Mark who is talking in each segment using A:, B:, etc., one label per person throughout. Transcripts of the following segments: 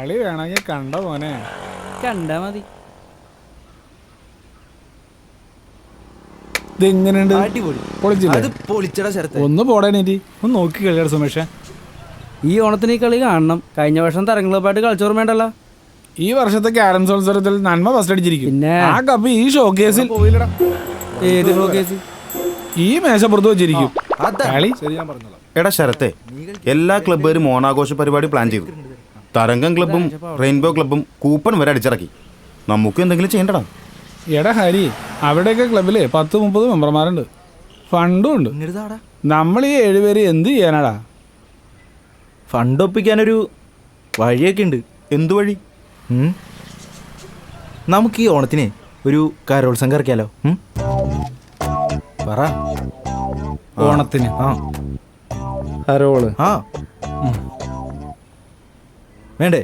A: കളി വേണമെങ്കിൽ കണ്ട മോനെ
B: കണ്ടാ മതി.
A: ഇതെങ്ങനെയുണ്ട്? ഒന്ന് പോടാനേറ്റി ഒന്ന് നോക്കി കളിയാട് സുമേഷേ.
B: ഈ ഓണത്തിന് ഈ കളി കാണണം. കഴിഞ്ഞ വർഷം തരംഗളപ്പായിട്ട് കളിച്ചോർമ്മേണ്ടല്ലോ.
A: ഈ വർഷത്തെ ക്യാരംസ് മത്സരത്തിൽ നന്മ ഫസ്റ്റ് അടിച്ചിരിക്കും.
B: പിന്നെ
A: ആ കപ്പ് ഈ ഷോക്കേസിൽ
B: ഏത് ഷോക്കേസ്?
A: ഈ മേശപ്പുറത്ത് വെച്ചിരിക്കും.
C: എടാ ശരത്തെ, എല്ലാ ക്ലബ്ബുകാരും ഓണാഘോഷ പരിപാടി പ്ലാൻ ചെയ്തു. തരംഗം ക്ലബ്ബും റെയിൻബോ ക്ലബ്ബും കൂപ്പൺ വരെ അടിച്ചിറക്കി. നമുക്ക് എന്തെങ്കിലും ചെയ്യണ്ടടാ.
A: എടാ ഹരി, അവിടെയൊക്കെ ക്ലബില് 10-30 മെമ്പർമാരുണ്ട്, ഫണ്ടും ഉണ്ട്. നമ്മൾ ഈ 7 പേര് എന്ത് ചെയ്യാനാടാ?
D: ഫണ്ട് ഒപ്പിക്കാനൊരു വഴിയൊക്കെ ഉണ്ട്.
C: എന്തു വഴി?
D: നമുക്ക് ഈ ഓണത്തിന് ഒരു കരോത്സംഗം ഇറക്കിയാലോ? പറ.
A: ഓണത്തിന്
D: കരോള് വേണ്ടേ?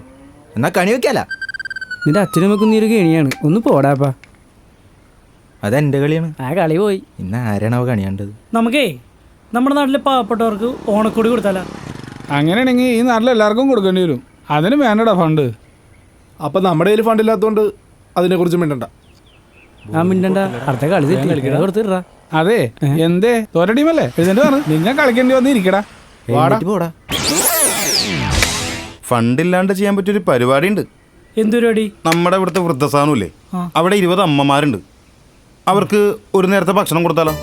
D: എന്നാ കണി വെക്കാല.
B: നിന്റെ അച്ഛനും വെക്കുന്ന ഒരു കെണിയാണ്. ഒന്ന് പോടാപ്പാ.
D: അതെന്റെ കളിയാണ്.
B: ആ കളി പോയി.
D: ഇന്ന് ആരാണാവ കണിയാണ്ടത്?
E: നമുക്കേ നമ്മുടെ നാട്ടിലെ പാവപ്പെട്ടവർക്ക് ഓണക്കോടി കൊടുത്താലോ?
A: അങ്ങനെയാണെങ്കിൽ ഈ നാട്ടിൽ എല്ലാവർക്കും കൊടുക്കേണ്ടി വരും. അതിന് വേണ്ടടാ ഫണ്ട്.
F: അപ്പം നമ്മുടെ കയ്യിൽ ഫണ്ടില്ലാത്തതുകൊണ്ട് അതിനെക്കുറിച്ച് മിണ്ടണ്ട.
B: ആ മിണ്ടണ്ട, അടുത്ത കളി കൊടുത്തിട്ടാ.
A: അതെ, എന്തേ തോറ്റടീമല്ലേ? എഴുന്നേറ്റ് പറഞ്ഞു നിങ്ങൾ കളിക്കേണ്ടി വന്നിരിക്കടാ.
D: പോടാ.
C: ഫണ്ടില്ലാണ്ട് ചെയ്യാൻ പറ്റിയൊരു പരിപാടി ഉണ്ട്.
E: എന്ത് പരിപാടി?
C: നമ്മുടെ ഇവിടുത്തെ വൃദ്ധസാധനമില്ലേ, അവിടെ 20 അമ്മമാരുണ്ട്. അവർക്ക് ഒരു നേരത്തെ ഭക്ഷണം കൊടുത്താലോ?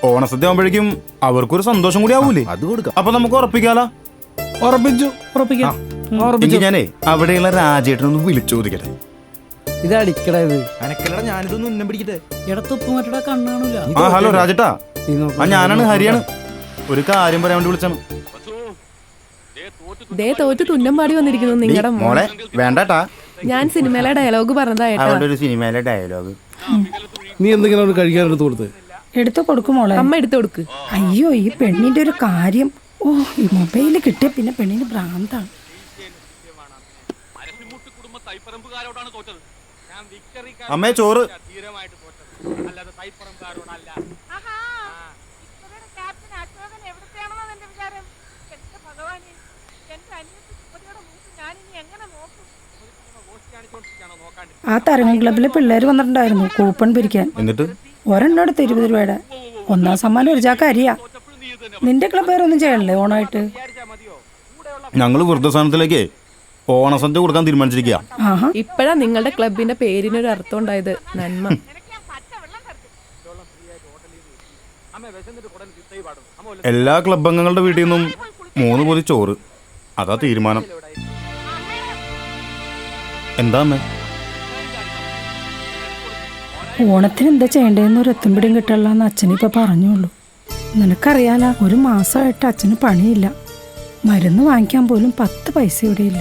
C: ഓണസദ്യ ആകുമ്പോഴേക്കും അവർക്കൊരു സന്തോഷം കൂടി ആവൂലേ?
D: അത് കൊടുക്കാം.
C: അപ്പൊ നമുക്ക് ഉറപ്പിക്കാലോ?
E: ഉറപ്പിക്കാം.
C: എങ്കിൽ ഞാനേ അവിടെയുള്ള രാജേട്ടനൊന്ന് വിളിച്ചു ചോദിക്കട്ടെ.
B: ഇത് അടിക്കടാ. ഇത്
D: അനക്കല്ലടാ, ഞാനിതൊന്നും ഉന്നം പിടിക്കട്ടെ.
E: ഇടത്തൊപ്പ് മറ്റടാ കണ്ണാണൂല.
C: ഹലോ രാജേട്ടാ, ഞാനാണ് ഹരിയാണ്. ഒരു കാര്യം പറയാൻ വേണ്ടി വിളിച്ചാണ്.
G: തോറ്റ് തുന്നം പാടി വന്നിരിക്കുന്നു നിങ്ങളുടെ
C: മോളെ. വേണ്ടാട്ടാ,
G: ഞാൻ സിനിമയിലെ ഡയലോഗ് പറഞ്ഞതായിട്ടാ.
C: ഒരു സിനിമയിലെ ഡയലോഗ്.
F: നീ എന്തെങ്കിലും കഴിക്കാൻ എടുത്ത് കൊടുത്ത്
H: എടുത്തു കൊടുക്കുമോളെ?
G: അമ്മ എടുത്തു കൊടുക്ക്.
H: അയ്യോ, ഈ പെണ്ണിന്റെ ഒരു കാര്യം. ഓ, ഈ മൊബൈല് കിട്ടിയ പിന്നെ പെണ്ണിന് ഭ്രാന്താണ്.
C: അമ്മേ ചോറ്.
H: ആ തരംഗം ക്ലബിലെ പിള്ളേര് വന്നിട്ടുണ്ടായിരുന്നു കൂപ്പൺ പിരിക്കാൻ.
C: എന്നിട്ട്
H: ഒരെണ്ണടുത്ത് 20 രൂപയുടെ. 1ാം സമ്മാനം ഒരു ചാക്ക അരിയാ. നിന്റെ ക്ലബ്ബുകാരൊന്നും ചെയ്യണല്ലേ ഓണായിട്ട്?
C: ഞങ്ങള് വൃദ്ധസ്ഥാനത്തിലേക്ക് ഓണസദ്യ കൊടുക്കാൻ തീരുമാനിച്ചിരിക്കുക.
G: ഇപ്പഴാ നിങ്ങളുടെ ക്ലബിന്റെ പേരിനൊരു അർത്ഥം ഉണ്ടായത്. നന്മ.
C: എല്ലാ ക്ലബ് അംഗങ്ങളുടെ വീട്ടിൽ നിന്നും 3 പൊതി ചോറ്. അതാ തീരുമാനം. എന്താ അമ്മേ?
H: ഓണത്തിന് എന്താ ചെയ്യേണ്ടതെന്ന് ഒരു എത്തുംപിടിയും കിട്ടല്ലെന്ന് അച്ഛനിപ്പോൾ പറഞ്ഞുള്ളൂ. നിനക്കറിയാലോ, ഒരു മാസമായിട്ട് അച്ഛന് പണിയില്ല. മരുന്ന് വാങ്ങിക്കാൻ പോലും 10 പൈസ ഇവിടെ ഇല്ല.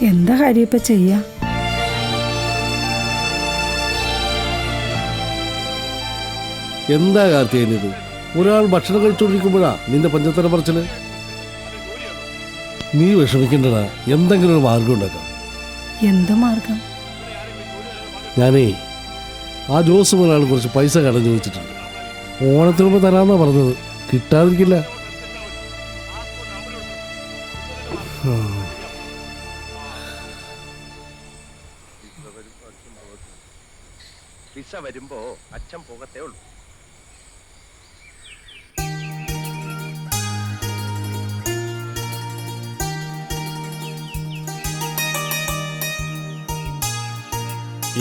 H: എന്താ കാര്യം ഇപ്പം ചെയ്യാ?
F: എന്താ കാർത്തികനിത്? ഒരാൾ ഭക്ഷണം കഴിച്ചുകൊണ്ടിരിക്കുമ്പോഴാ നിന്റെ പഞ്ചത്തര പറച്ചില്. നീ വിഷമിക്കണ്ടടാ, എന്തെങ്കിലും ഒരു മാർഗം ഉണ്ടാക്കാം.
H: എന്ത് മാർഗം?
F: ഞാനേ ആ ജോസ് മുതലാളി കുറച്ച് പൈസ കടം ചോദിച്ചിട്ടുണ്ട്. ഓണത്തിന് മുമ്പ് തരാമെന്നാ പറഞ്ഞത്. കിട്ടാതിരിക്കില്ല.
I: വരുമ്പോ അച്ഛൻ പോകത്തേ ഉള്ളൂ.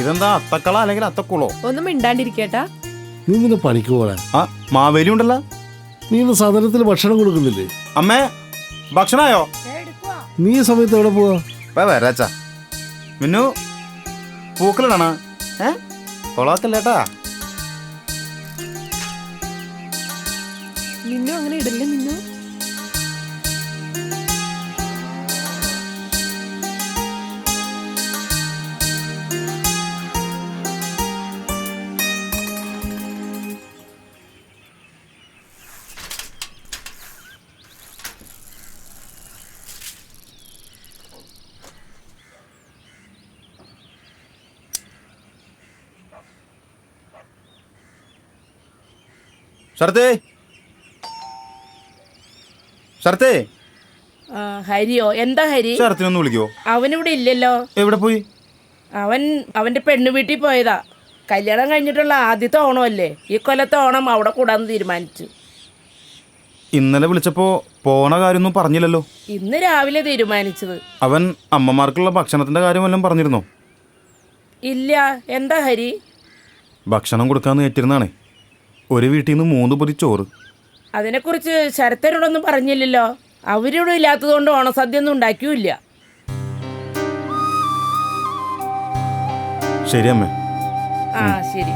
C: ഇതെന്താ അത്തക്കള അല്ലെങ്കിൽ അത്തക്കുളോ?
G: ഒന്നും മിണ്ടാണ്ടിരിക്കേട്ടാ.
F: നീ നിന്നെ പണിക്ക് പോകാൻ.
C: മാവേലി ഉണ്ടല്ലോ.
F: നീ ഇന്ന് സദനത്തിൽ ഭക്ഷണം കൊടുക്കുന്നില്ലേ?
C: അമ്മേ, ഭക്ഷണമായോ?
F: നീ ഈ സമയത്ത് എവിടെ പോവാ?
C: വരാച്ചാ. മിന്നു പൂക്കളിടാണ കൊളാക്കല്ലേട്ടാ.
G: മിന്നു അങ്ങനെ ഇടല്ലേ മിന്നു.
C: ശരത്തേ, ശരത്തേ,
J: ഹരിയോ? എന്താ ഹരി?
C: ശരത്തിനൊന്ന് വിളിക്കോ?
J: അവനിവിടെ ഇല്ലല്ലോ.
C: എവിടെ പോയി?
J: അവന്റെ പെണ്ണു വീട്ടിൽ പോയതാ. കല്യാണം കഴിഞ്ഞിട്ടുള്ള ആദ്യത്തെ ഓണമല്ലേ, ഈ കൊല്ലത്തെ ഓണം അവിടെ കൂടാന്ന് തീരുമാനിച്ചു.
C: ഇന്നലെ വിളിച്ചപ്പോ പോണ കാര്യമൊന്നും പറഞ്ഞില്ലല്ലോ.
J: ഇന്ന് രാവിലെ തീരുമാനിച്ചത്.
C: അവൻ അമ്മമാർക്കുള്ള ഭക്ഷണത്തിന്റെ കാര്യം വല്ലതും പറഞ്ഞിരുന്നോ?
J: ഇല്ല. എന്താ ഹരി?
C: ഭക്ഷണം കൊടുക്കാന്ന് ഏറ്റിരുന്നാണേ. ഒരു വീട്ടിൽ നിന്ന് 3 പൊതി ചോറ്.
J: അതിനെക്കുറിച്ച് ശരത്തനോടൊന്നും പറഞ്ഞില്ലല്ലോ. അവരിവിടെ ഇല്ലാത്തതുകൊണ്ട് ഓണസദ്യ ഒന്നും ഉണ്ടാക്കിയില്ല.
C: ശരി അമ്മേ.
J: ആ ശരി.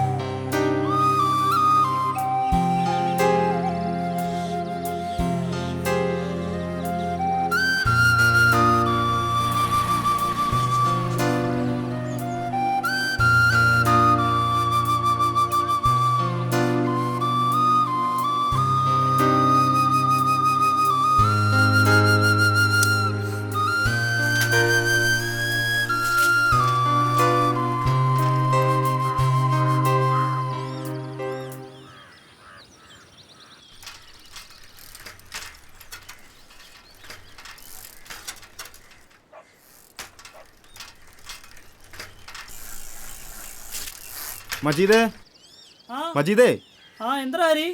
C: മജീദേ, മജീദേ.
E: എന്താ ഹരി?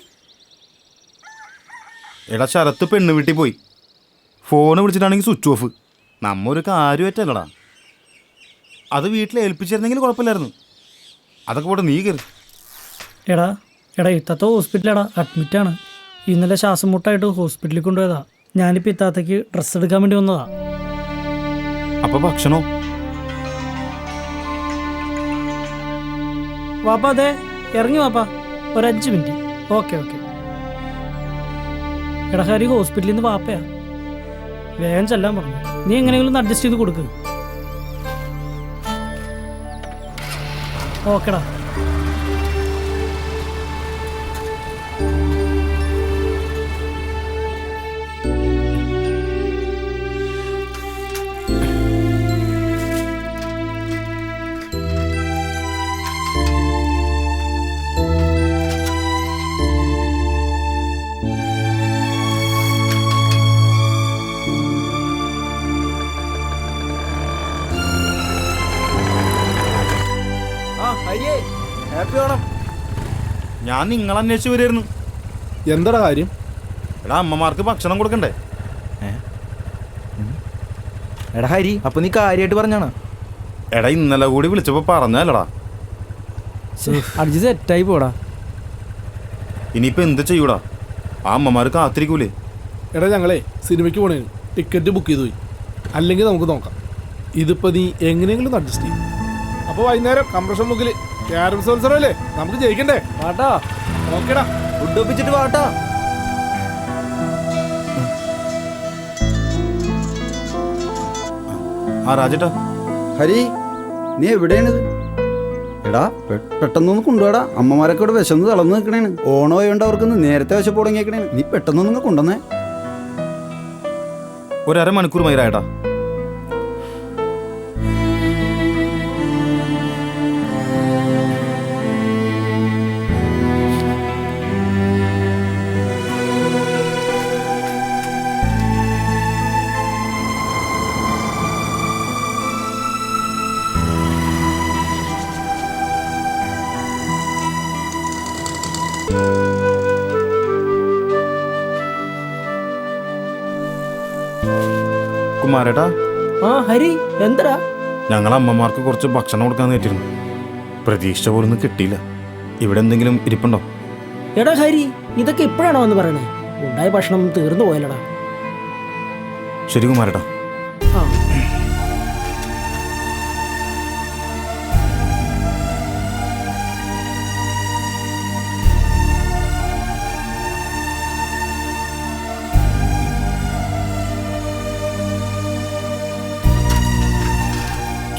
C: എടാ ശരത്ത് പെണ്ണ് വീട്ടിൽ പോയി. ഫോണ് വിളിച്ചിട്ടാണെങ്കിൽ സ്വിച്ച് ഓഫ്. നമ്മ ഒരു കാര്യമായിട്ടല്ലടാ. അത് വീട്ടിൽ ഏൽപ്പിച്ചിരുന്നെങ്കിൽ കുഴപ്പമില്ലായിരുന്നു. അതൊക്കെ പോട്ടെ, നീ കയറി.
E: എടാ ഇത്താത്ത ഹോസ്പിറ്റലാടാ, അഡ്മിറ്റാണ്. ഇന്നലെ ശ്വാസം മുട്ടായിട്ട് ഹോസ്പിറ്റലിൽ കൊണ്ടുപോയതാ. ഞാനിപ്പോൾ ഇത്താത്തയ്ക്ക് ഡ്രസ്സ് എടുക്കാൻ വേണ്ടി വന്നതാ.
C: അപ്പൊ ഭക്ഷണോ?
E: വാപ്പ അതെ ഇറങ്ങി വാപ്പാ, ഒരു 5 മിനിറ്റ്. ഓക്കെ. എടാ ഹരി ഹോസ്പിറ്റലിൽ നിന്ന് വാപ്പയാ, വേഗം ചെല്ലാൻ പറഞ്ഞു. നീ എങ്ങനെയെങ്കിലും ഒന്ന് അഡ്ജസ്റ്റ് ചെയ്ത് കൊടുക്ക്. ഓക്കെടാ.
C: ഞാൻ നിങ്ങളെ അന്വേഷിച്ച് വരുമായിരുന്നു.
A: എന്താ കാര്യം?
C: എടാ അമ്മമാർക്ക് ഭക്ഷണം കൊടുക്കണ്ടേ?
D: എടാ ഹരി, അപ്പൊ നീ കാര്യമായിട്ട് പറഞ്ഞാണ്?
C: എടാ ഇന്നലെ കൂടി വിളിച്ചപ്പോ പറഞ്ഞല്ലടാ.
B: അടിച്ച് സെറ്റായി പോടാ.
C: ഇനിയിപ്പോ എന്ത് ചെയ്യൂടാ? ആ അമ്മമാർ കാത്തിരിക്കൂലേ?
A: എടാ ഞങ്ങളെ സിനിമയ്ക്ക് പോണേ, ടിക്കറ്റ് ബുക്ക് ചെയ്തു പോയി. അല്ലെങ്കിൽ നമുക്ക് നോക്കാം. ഇതിപ്പോ നീ എങ്ങനെയെങ്കിലും അഡ്ജസ്റ്റ് ചെയ്യും. അപ്പോൾ വൈകുന്നേരം കംപ്രഷൻ മുക്കിൽ ക്യാരം മത്സരമല്ലേ, നമുക്ക് ജയിക്കണ്ടേ?
B: വാട്ടാ.
A: ഓക്കേടാ,
D: ഫുഡ് ഒപ്പിച്ചിട്ട് വാട്ടാ.
C: ആ രാജേട്ടാ.
K: ഹരി, നീ എവിടെയാണിത്? എടാ പെട്ടെന്നൊന്ന് കൊണ്ടുപോടാ. അമ്മമാരൊക്കെ ഇവിടെ വിശന്ന് തളർന്ന് നിൽക്കണേണ്. ഓണം ആയതുകൊണ്ട് അവർക്കൊന്ന് നേരത്തെ വിശപ്പ് തുടങ്ങിയേക്കണേണ്. നീ പെട്ടെന്നൊന്ന് കൊണ്ടുവന്നേ.
C: ഒരു അരമണിക്കൂർ മൈരായട്ടാ. കുമാരേട്ടാ.
B: ഹരി എന്താ?
C: ഞങ്ങൾ അമ്മമാർക്ക് കുറച്ച് ഭക്ഷണം കൊടുക്കാൻ നേറ്റിരുന്നു. പ്രതീക്ഷ പോലൊന്നും കിട്ടിയില്ല. ഇവിടെ എന്തെങ്കിലും ഇരിപ്പുണ്ടോ?
B: എടാ ഹരി, ഇതൊക്കെ ഇപ്പോഴാണോ എന്ന് പറയണേ? ഉണ്ടായ ഭക്ഷണം തീർന്നു പോയല്ലടാ.
C: ശരി കുമാരേട്ടാ.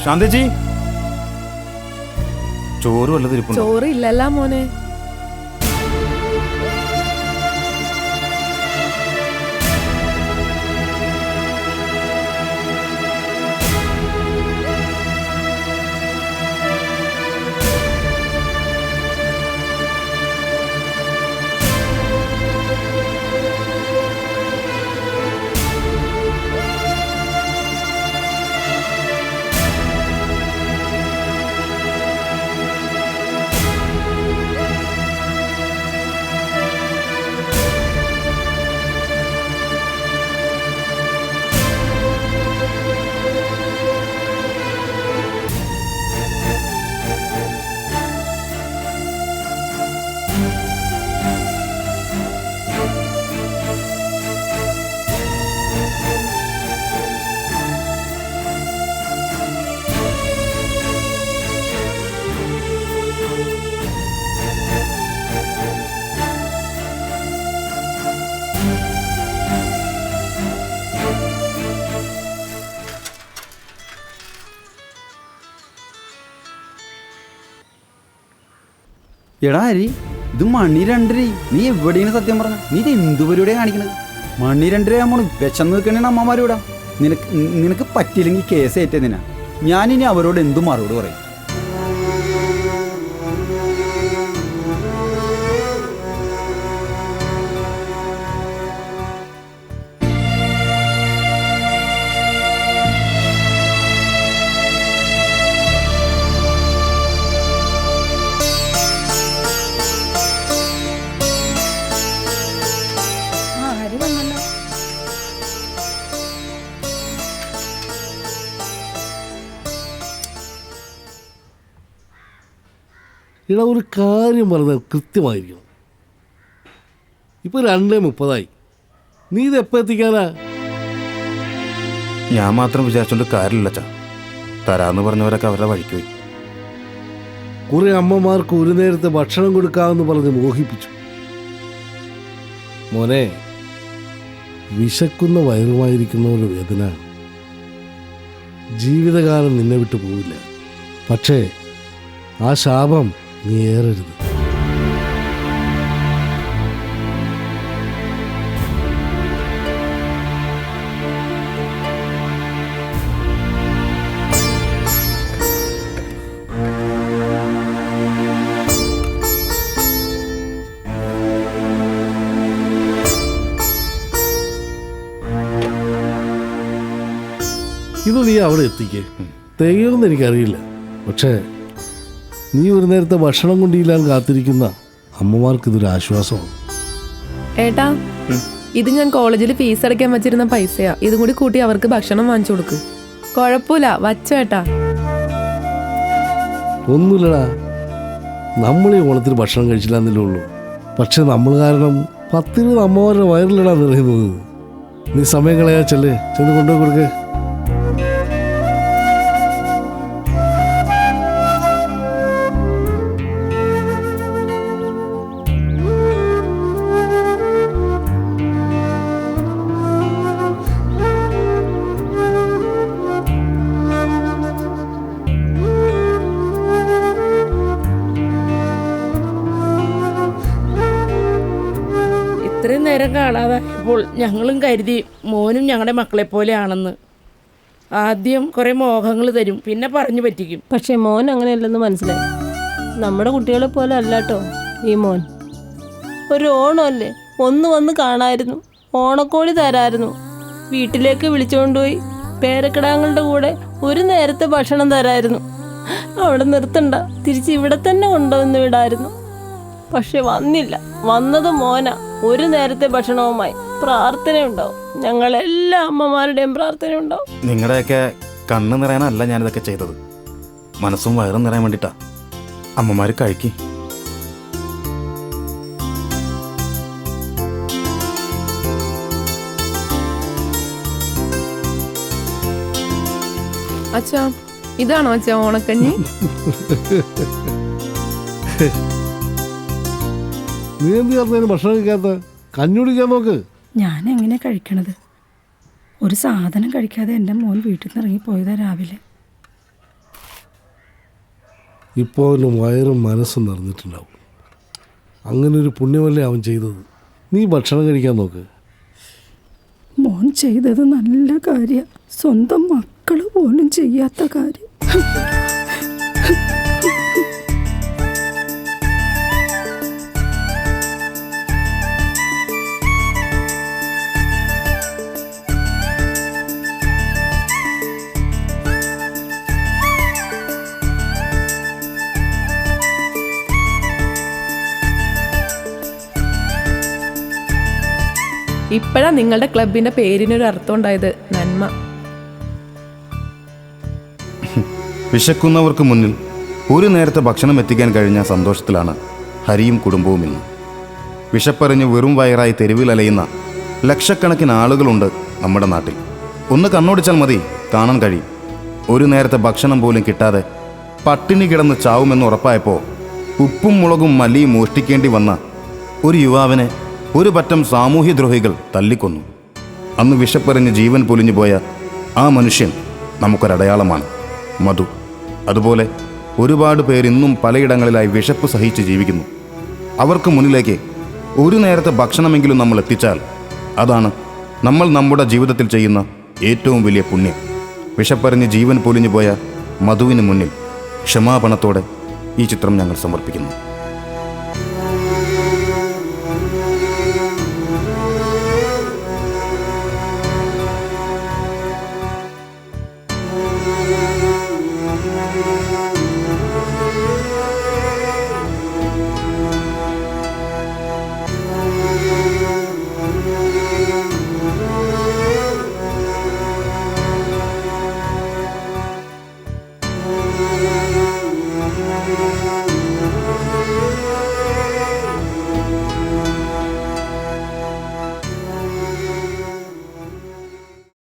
C: ശാന്തേച്ചി, ചോറ് വല്ലതും ഇരിപ്പുണ്ടോ?
G: ചോറ് ഇല്ലല്ലോ മോനെ.
K: എടാ ഹരി, ഇത് മണി 2:30. നീ എവിടെയാണ് സത്യം പറഞ്ഞ? നീ ഇത് എന്ത് പരിപാടിയാണ് കാണിക്കണത്? മണി 2:30 ആകുമ്പോൾ വിശന്ന് നിൽക്കണേണ് അമ്മമാരോടാ. നിനക്ക് പറ്റിയില്ലെങ്കിൽ കേസ് ഏറ്റതിനാ. ഞാനിനി അവരോട് എന്തു മറുപടി പറയും?
H: ആര് വന്നല്ലോ?
F: ഇടാ, ഒരു കാര്യം പറഞ്ഞാൽ കൃത്യമായിരിക്കണം. ഇപ്പൊ 2:30 നീ ഇത് എപ്പോൾ എത്തിക്കാനാ?
C: ഞാൻ മാത്രം വിചാരിച്ചോണ്ട് കാര്യമില്ല അച്ഛാ. തരാന്ന് പറഞ്ഞവരൊക്കെ അവരുടെ വഴിക്ക് പോയി.
F: കുറെ അമ്മമാർക്ക് ഒരു നേരത്തെ ഭക്ഷണം കൊടുക്കാമെന്ന് പറഞ്ഞ് മോഹിപ്പിച്ചു. മോനെ, വിശക്കുന്ന വയറുമായിരിക്കുന്നവരുടെ വേദന ജീവിതകാലം നിന്നെ വിട്ടു പോവില്ല. പക്ഷേ ആ ശാപം നീ ഏറരുത്. ഇത് നീ അവിടെ എത്തിക്കേ. തികയുമെന്ന് എനിക്കറിയില്ല. പക്ഷേ നീ ഒരു നേരത്തെ ഭക്ഷണം കൊണ്ടില്ലാൻ കാത്തിരിക്കുന്ന അമ്മമാർക്ക് ഇതൊരു ആശ്വാസമാണ്.
G: ഏട്ടാ, ഇത് ഞാൻ കോളേജിൽ ഫീസ് അടയ്ക്കാൻ വെച്ചിരുന്ന പൈസയാ. ഇതും കൂടി കൂട്ടി അവർക്ക് ഭക്ഷണം വാങ്ങിച്ചു കൊടുക്ക്. കുഴപ്പമില്ല, വച്ചേട്ടാ.
F: ഒന്നുമില്ലടാ, നമ്മൾ ഈ ഓണത്തിന് ഭക്ഷണം കഴിച്ചില്ലെന്നല്ലേ ഉള്ളൂ. പക്ഷെ നമ്മൾ കാരണം 10-20 അമ്മമാരുടെ വയറിലിടാൻ നിറയുന്നത്. നീ സമയം കളയാ, ചെന്ന് കൊണ്ടുപോയി കൊടുക്കേ.
J: ഇത്രയും നേരം കാണാതായപ്പോൾ ഞങ്ങളും കരുതി മോനും ഞങ്ങളുടെ മക്കളെ പോലെയാണെന്ന്. ആദ്യം കുറേ മോഹങ്ങൾ തരും, പിന്നെ പറഞ്ഞു പറ്റിക്കും.
L: പക്ഷെ മോൻ അങ്ങനെയല്ലെന്ന് മനസ്സിലായി. നമ്മുടെ കുട്ടികളെ പോലെ അല്ലാട്ടോ ഈ മോൻ. ഒരു ഓണമല്ലേ, ഒന്ന് വന്ന് കാണായിരുന്നു, ഓണക്കോഴി തരായിരുന്നു, വീട്ടിലേക്ക് വിളിച്ചുകൊണ്ടുപോയി പേരക്കിടാങ്ങളുടെ കൂടെ ഒരു നേരത്തെ ഭക്ഷണം തരായിരുന്നു. അവിടെ നിർത്തണ്ട, തിരിച്ച് ഇവിടെ തന്നെ കൊണ്ടുവന്ന് വിടായിരുന്നു. പക്ഷെ വന്നില്ല. വന്നത് മോന. ഒരു നേരത്തെ ഭക്ഷണവുമായി പ്രാർത്ഥനയുണ്ടാവും. ഞങ്ങളെല്ലാ അമ്മമാരുടെയും പ്രാർത്ഥന ഉണ്ടാവും.
C: നിങ്ങളുടെയൊക്കെ കണ്ണ് നിറയാനല്ല ഞാനിതൊക്കെ ചെയ്തത്. മനസ്സും വയറും നിറയാൻ വേണ്ടിയിട്ടാ. അമ്മമാർ കഴിക്കി.
G: അച്ഛാ, ഇതാണോ അച്ഛാ ഓണക്കഞ്ഞി?
F: നീ എന്ത് ചേർന്നതിന് ഭക്ഷണം കഴിക്കാത്ത? കഞ്ഞി കുടിക്കാൻ നോക്ക്.
H: ഞാൻ എങ്ങനെ കഴിക്കണത്? ഒരു സാധനം കഴിക്കാതെ എൻ്റെ മോൻ വീട്ടിൽ നിന്ന് ഇറങ്ങിപ്പോയതാ രാവിലെ.
F: ഇപ്പോൾ അവന് വയറും മനസ്സും നിറഞ്ഞിട്ടുണ്ടാവും. അങ്ങനെ ഒരു പുണ്യമല്ലേ അവൻ ചെയ്തത്. നീ ഭക്ഷണം കഴിക്കാൻ നോക്ക്.
H: മോൻ ചെയ്തത് നല്ല കാര്യം. സ്വന്തം മക്കൾ പോലും ചെയ്യാത്ത കാര്യം.
G: ഇപ്പോഴാ നിങ്ങളുടെ ക്ലബിന്റെ പേരിനൊരു അർത്ഥം ഉണ്ടായത്. നന്മ.
C: വിശക്കുന്നവർക്ക് മുന്നിൽ ഒരു നേരത്തെ ഭക്ഷണം എത്തിക്കാൻ കഴിഞ്ഞ സന്തോഷത്തിലാണ് ഹരിയും കുടുംബവും ഇന്ന്. വിശപ്പറിഞ്ഞ് വെറും വയറായി തെരുവിൽ അലയുന്ന ലക്ഷക്കണക്കിന് ആളുകളുണ്ട് നമ്മുടെ നാട്ടിൽ. ഒന്ന് കണ്ണോടിച്ചാൽ മതി, കാണാൻ കഴിയും. ഒരു നേരത്തെ ഭക്ഷണം പോലും കിട്ടാതെ പട്ടിണി കിടന്ന് ചാവുമെന്ന് ഉറപ്പായപ്പോൾ ഉപ്പും മുളകും മല്ലിയും മോഷ്ടിക്കേണ്ടി വന്ന ഒരു യുവാവിനെ ഒരു പറ്റം സാമൂഹ്യദ്രോഹികൾ തല്ലിക്കൊന്നു. അന്ന് വിശപ്പറിഞ്ഞ് ജീവൻ പൊലിഞ്ഞു പോയ ആ മനുഷ്യൻ നമുക്കൊരടയാളമാണ്, മധു. അതുപോലെ ഒരുപാട് പേർ ഇന്നും പലയിടങ്ങളിലായി വിശപ്പ് സഹിച്ച് ജീവിക്കുന്നു. അവർക്ക് മുന്നിലേക്ക് ഒരു നേരത്തെ ഭക്ഷണമെങ്കിലും നമ്മൾ എത്തിച്ചാൽ അതാണ് നമ്മൾ നമ്മുടെ ജീവിതത്തിൽ ചെയ്യുന്ന ഏറ്റവും വലിയ പുണ്യം. വിശപ്പറിഞ്ഞ് ജീവൻ പൊലിഞ്ഞു പോയ മധുവിന് മുന്നിൽ ക്ഷമാപണത്തോടെ ഈ ചിത്രം ഞങ്ങൾ സമർപ്പിക്കുന്നു.